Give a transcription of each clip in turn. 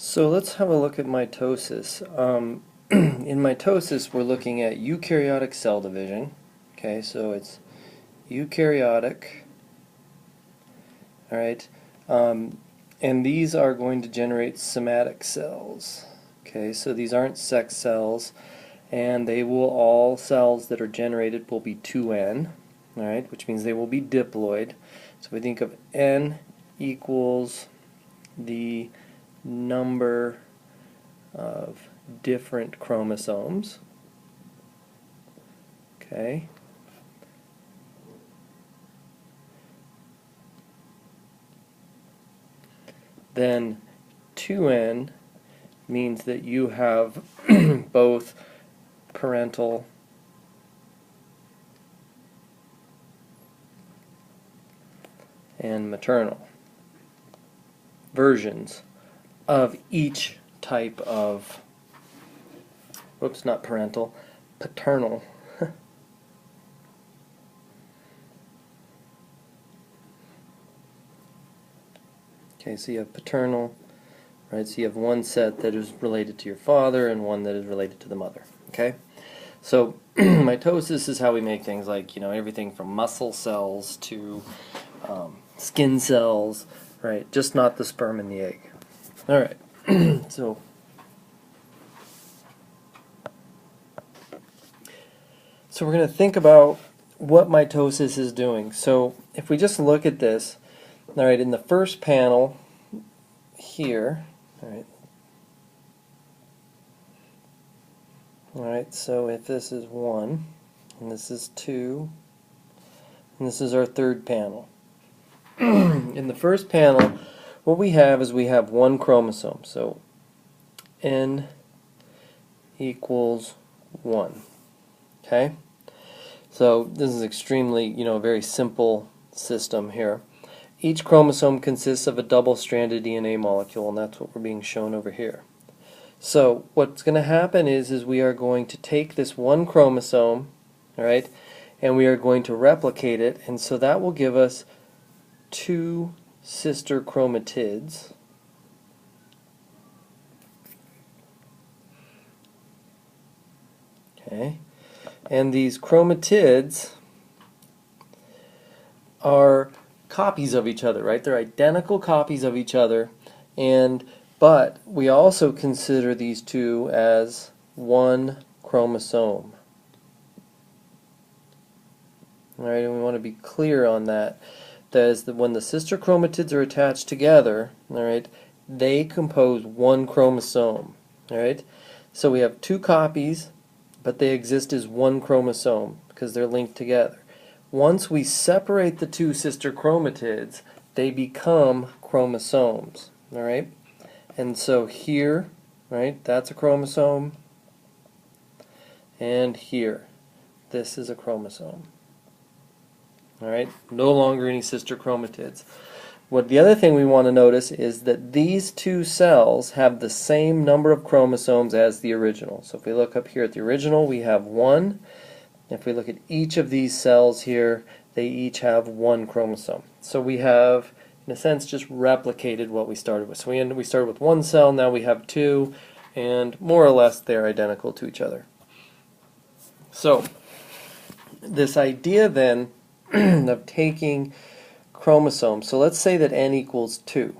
So let's have a look at mitosis. In mitosis, we're looking at eukaryotic cell division. Okay, so it's eukaryotic. All right, and these are going to generate somatic cells. Okay, so these aren't sex cells, and all cells that are generated will be 2N. All right, which means they will be diploid. So we think of N equals the number of different chromosomes. Okay. Then 2N means that you have both parental and maternal versions of each type of, whoops, not parental, paternal. Okay, so you have paternal, right? So you have one set that is related to your father and one that is related to the mother. Okay, so mitosis is how we make things like, everything from muscle cells to skin cells, right? Just not the sperm and the egg. All right, so we're going to think about what mitosis is doing. So if we just look at this, all right, in the first panel here, all right, so if this is 1, and this is 2, and this is our third panel. In the first panel, what we have is we have one chromosome, so N equals 1. Okay? So this is extremely, very simple system here. Each chromosome consists of a double-stranded DNA molecule, and that's what we're being shown over here. So what's going to happen is we are going to take this one chromosome, all right, and we are going to replicate it, and so that will give us 2 sister chromatids. Okay, and these chromatids are copies of each other, right? They're identical copies of each other, but we also consider these two as one chromosome. All right, and we want to be clear on that. That is that when the sister chromatids are attached together, all right, they compose one chromosome. All right, so we have 2 copies, but they exist as one chromosome because they're linked together. Once we separate the 2 sister chromatids, they become chromosomes. All right, and so here, right, that's a chromosome, and here, this is a chromosome. All right, no longer any sister chromatids. The other thing we want to notice is that these 2 cells have the same number of chromosomes as the original. So if we look up here at the original, we have 1. If we look at each of these cells here, they each have 1 chromosome. So we have, in a sense, just replicated what we started with. So we started with 1 cell, now we have 2, and more or less they're identical to each other. So this idea then of taking chromosomes, so let's say that N equals 2.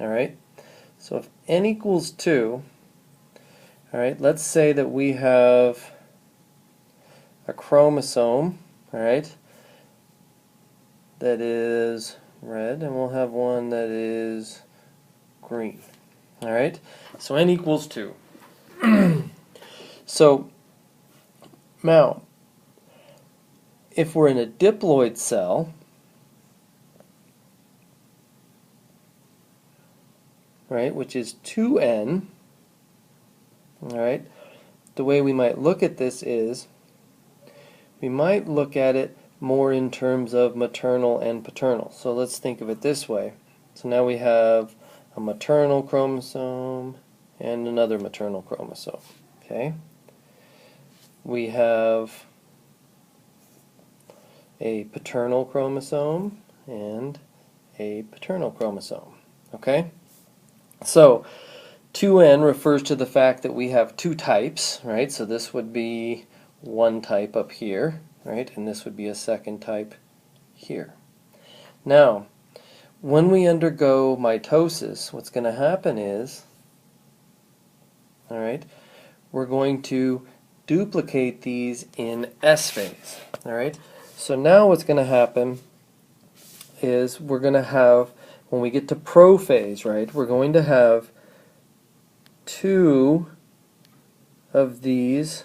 All right, so if N equals 2, all right, let's say that we have a chromosome, all right, that is red, and we'll have one that is green. All right, so N equals 2. So now, if we're in a diploid cell, right, which is 2N, all right, the way we might look at this is we might look at it more in terms of maternal and paternal. So let's think of it this way. So now we have a maternal chromosome and another maternal chromosome. Okay, we have a paternal chromosome and a paternal chromosome. Okay? So 2n refers to the fact that we have two types, right? So this would be one type up here, right? And this would be a second type here. Now, when we undergo mitosis, what's going to happen is, all right, we're going to duplicate these in S phase, all right? So now what's going to happen is we're going to have, when we get to prophase, right, we're going to have two of these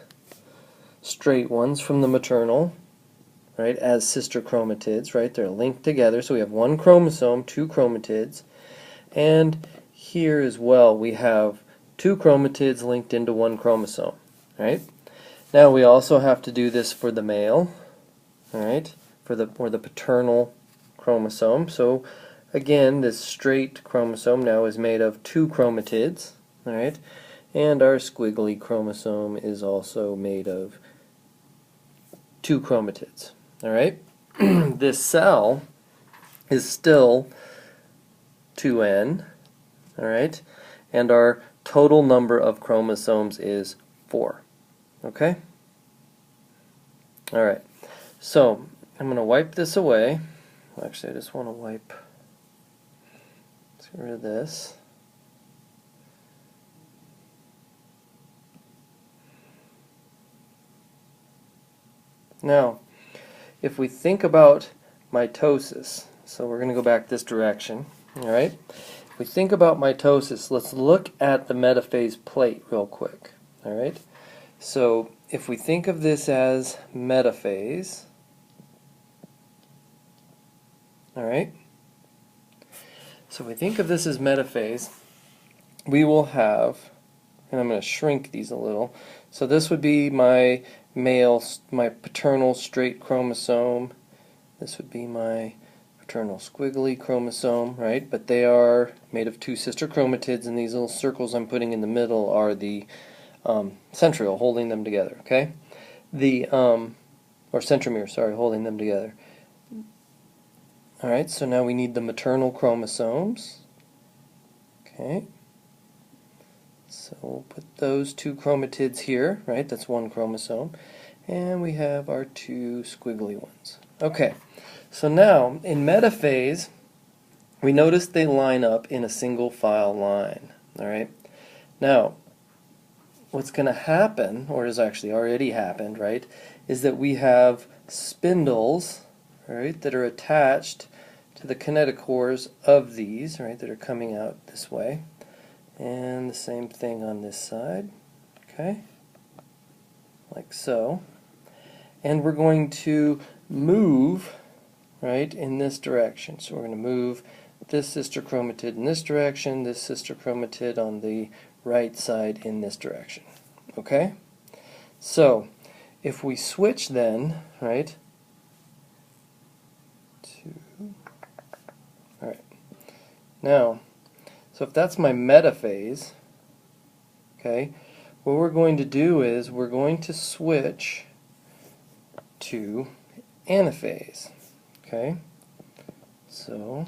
straight ones from the maternal, right, as sister chromatids, right? They're linked together, so we have one chromosome, two chromatids, and here as well we have two chromatids linked into one chromosome, right? Now we also have to do this for the male, all right, for the paternal chromosome. So again, this straight chromosome now is made of two chromatids, all right, and our squiggly chromosome is also made of two chromatids, all right. This cell is still 2n, all right, and our total number of chromosomes is 4, okay? All right, so I'm going to wipe this away. Well, actually, I just want to wipe, let's get rid of this. Now, if we think about mitosis, so we're going to go back this direction, all right? If we think about mitosis, let's look at the metaphase plate real quick, all right? So if we think of this as metaphase, all right? So if we think of this as metaphase, we will have, and I'm going to shrink these a little, so this would be my male, my paternal straight chromosome. This would be my paternal squiggly chromosome, right? But they are made of two sister chromatids, and these little circles I'm putting in the middle are the centriole holding them together, okay? The, or centromere, sorry, holding them together. Alright, so now we need the maternal chromosomes, okay? So we'll put those two chromatids here, right? That's one chromosome. And we have our two squiggly ones. Okay, so now in metaphase, we notice they line up in a single file line. All right. Now, what's going to happen, or has actually already happened, right, is that we have spindles, right, that are attached to the kinetochores of these, right, that are coming out this way. And the same thing on this side, okay, like so. And we're going to move, right, in this direction. So we're going to move this sister chromatid in this direction, this sister chromatid on the right side in this direction, okay? So if we switch then, right, all right, now, so if that's my metaphase, okay, what we're going to do is we're going to switch to anaphase, okay? So,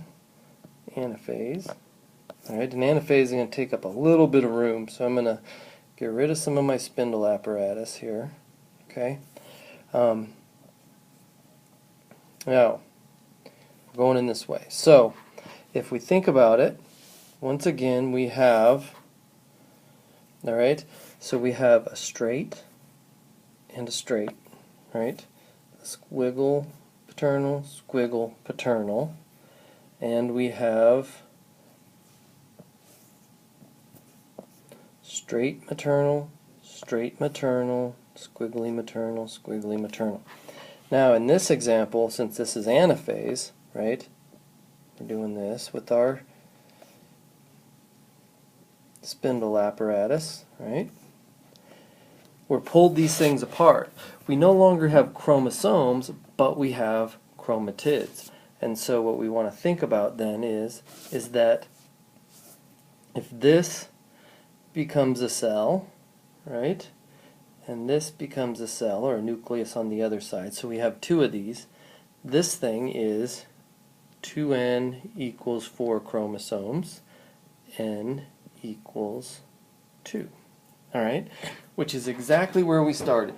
anaphase, all right, and anaphase is going to take up a little bit of room, so I'm going to get rid of some of my spindle apparatus here, okay? Now, we're going in this way. So, if we think about it, once again, we have, all right, so we have a straight and a straight, right? A squiggle paternal, and we have straight maternal, squiggly maternal. Now, in this example, since this is anaphase, right, we're doing this with our spindle apparatus, right? We're pulled these things apart. We no longer have chromosomes, but we have chromatids. And so what we want to think about then is that if this becomes a cell, right, and this becomes a cell or a nucleus on the other side, so we have two of these, this thing is 2n equals 4 chromosomes, n equals 2. All right, which is exactly where we started.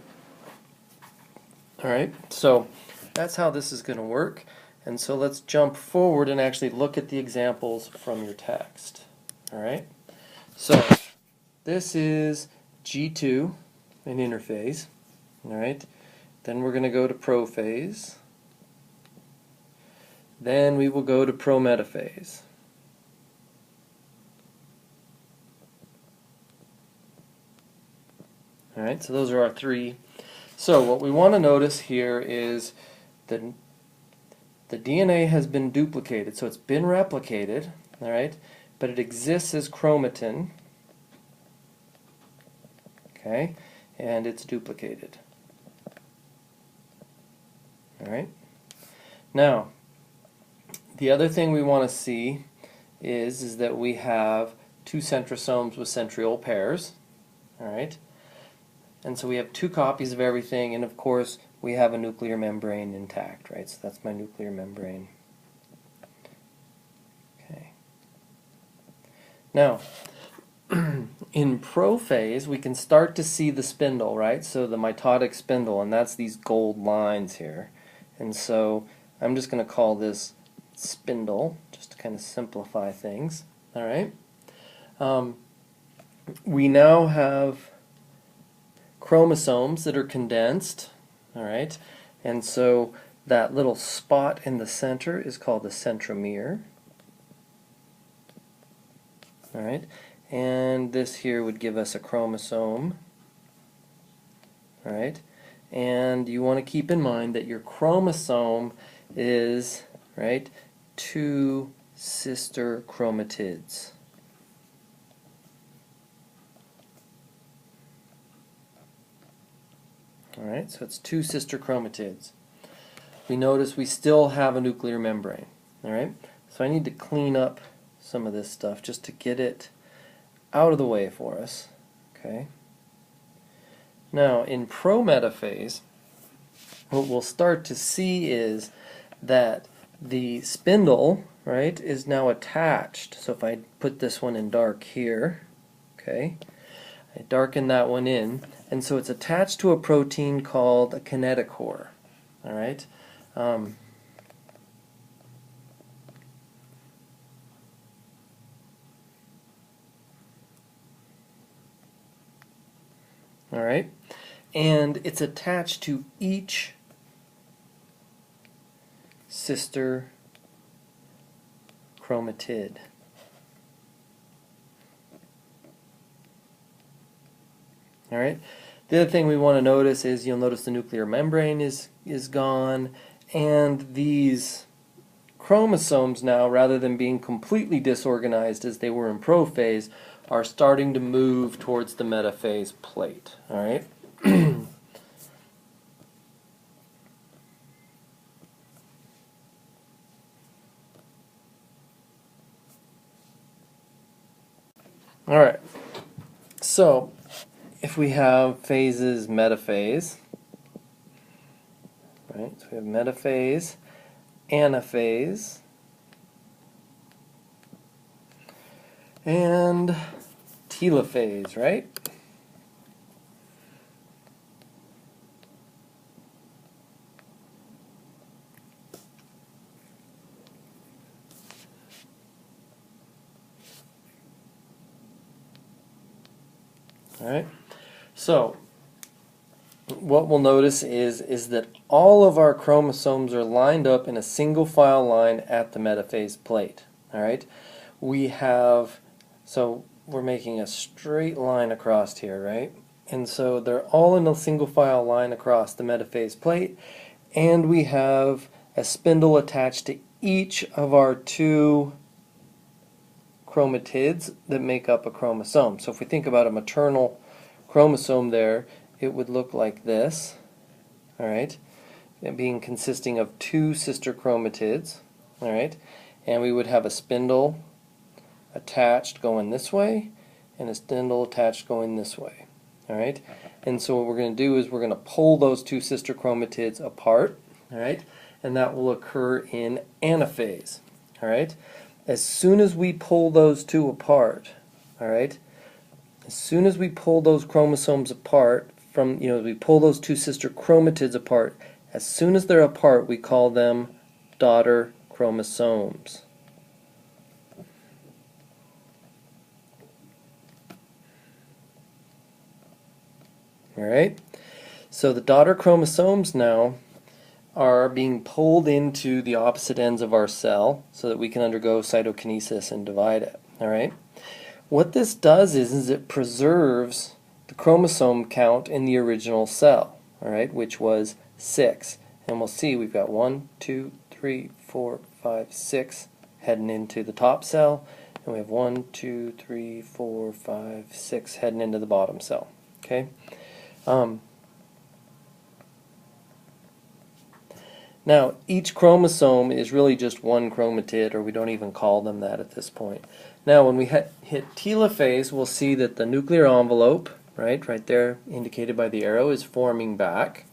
All right, so that's how this is going to work. And so let's jump forward and actually look at the examples from your text. All right, so this is G2, an interphase. All right, then we're going to go to prophase. Then we will go to prometaphase. All right, so those are our three. So what we want to notice here is that the DNA has been duplicated, so it's been replicated, all right, but it exists as chromatin, okay, and it's duplicated. All right. Now, the other thing we want to see is that we have two centrosomes with centriole pairs, all right, and so we have two copies of everything, and of course we have a nuclear membrane intact, right? So that's my nuclear membrane. Okay. Now, in prophase, we can start to see the spindle, right? So the mitotic spindle, and that's these gold lines here. And so I'm just going to call this spindle, just to kind of simplify things. All right. We now have chromosomes that are condensed. All right, and so that little spot in the center is called the centromere. All right, and this here would give us a chromosome. All right, and you want to keep in mind that your chromosome is, right, two sister chromatids. All right, so it's two sister chromatids. We notice we still have a nuclear membrane. All right, so I need to clean up some of this stuff just to get it out of the way for us. Okay. Now, in prometaphase, what we'll start to see is that the spindle, right, is now attached. So if I put this one in dark here, okay, I darken that one in, and so it's attached to a protein called a kinetochore. All right. All right, and it's attached to each sister chromatid. All right. The other thing we want to notice is you'll notice the nuclear membrane is gone, and these chromosomes now, rather than being completely disorganized as they were in prophase, are starting to move towards the metaphase plate. All right. All right. So if we have phases, metaphase, right? So we have metaphase, anaphase, and telophase, right? All right. So what we'll notice is that all of our chromosomes are lined up in a single file line at the metaphase plate. All right. We have, so we're making a straight line across here, right? And so they're all in a single file line across the metaphase plate, and we have a spindle attached to each of our two chromatids that make up a chromosome. So if we think about a maternal chromosome there, it would look like this, all right, it being consisting of two sister chromatids, all right, and we would have a spindle attached going this way and a spindle attached going this way, all right, and so what we're going to do is we're going to pull those two sister chromatids apart, all right, and that will occur in anaphase, all right. As soon as we pull those two apart, all right? As soon as we pull those chromosomes apart from, we pull those two sister chromatids apart, as soon as they're apart, we call them daughter chromosomes. All right? So the daughter chromosomes now are being pulled into the opposite ends of our cell so that we can undergo cytokinesis and divide it. All right? What this does is it preserves the chromosome count in the original cell, all right, which was 6. And we'll see we've got 1, 2, 3, 4, 5, 6 heading into the top cell, and we have 1, 2, 3, 4, 5, 6 heading into the bottom cell. Okay. Now, each chromosome is really just one chromatid, or we don't even call them that at this point. Now, when we hit telophase, we'll see that the nuclear envelope, right there, indicated by the arrow, is forming back.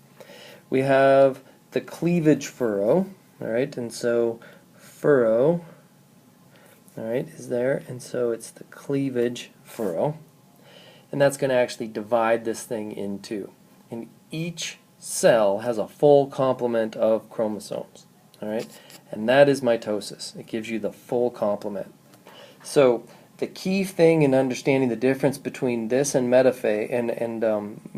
We have the cleavage furrow, all right, and so furrow, all right, is there, and so it's the cleavage furrow, and that's going to actually divide this thing in two. And each cell has a full complement of chromosomes, all right, and that is mitosis. It gives you the full complement. So the key thing in understanding the difference between this and mitosis and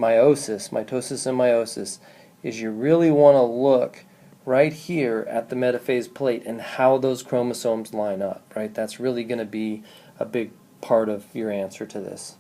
meiosis, is you really want to look right here at the metaphase plate and how those chromosomes line up, right? That's really going to be a big part of your answer to this.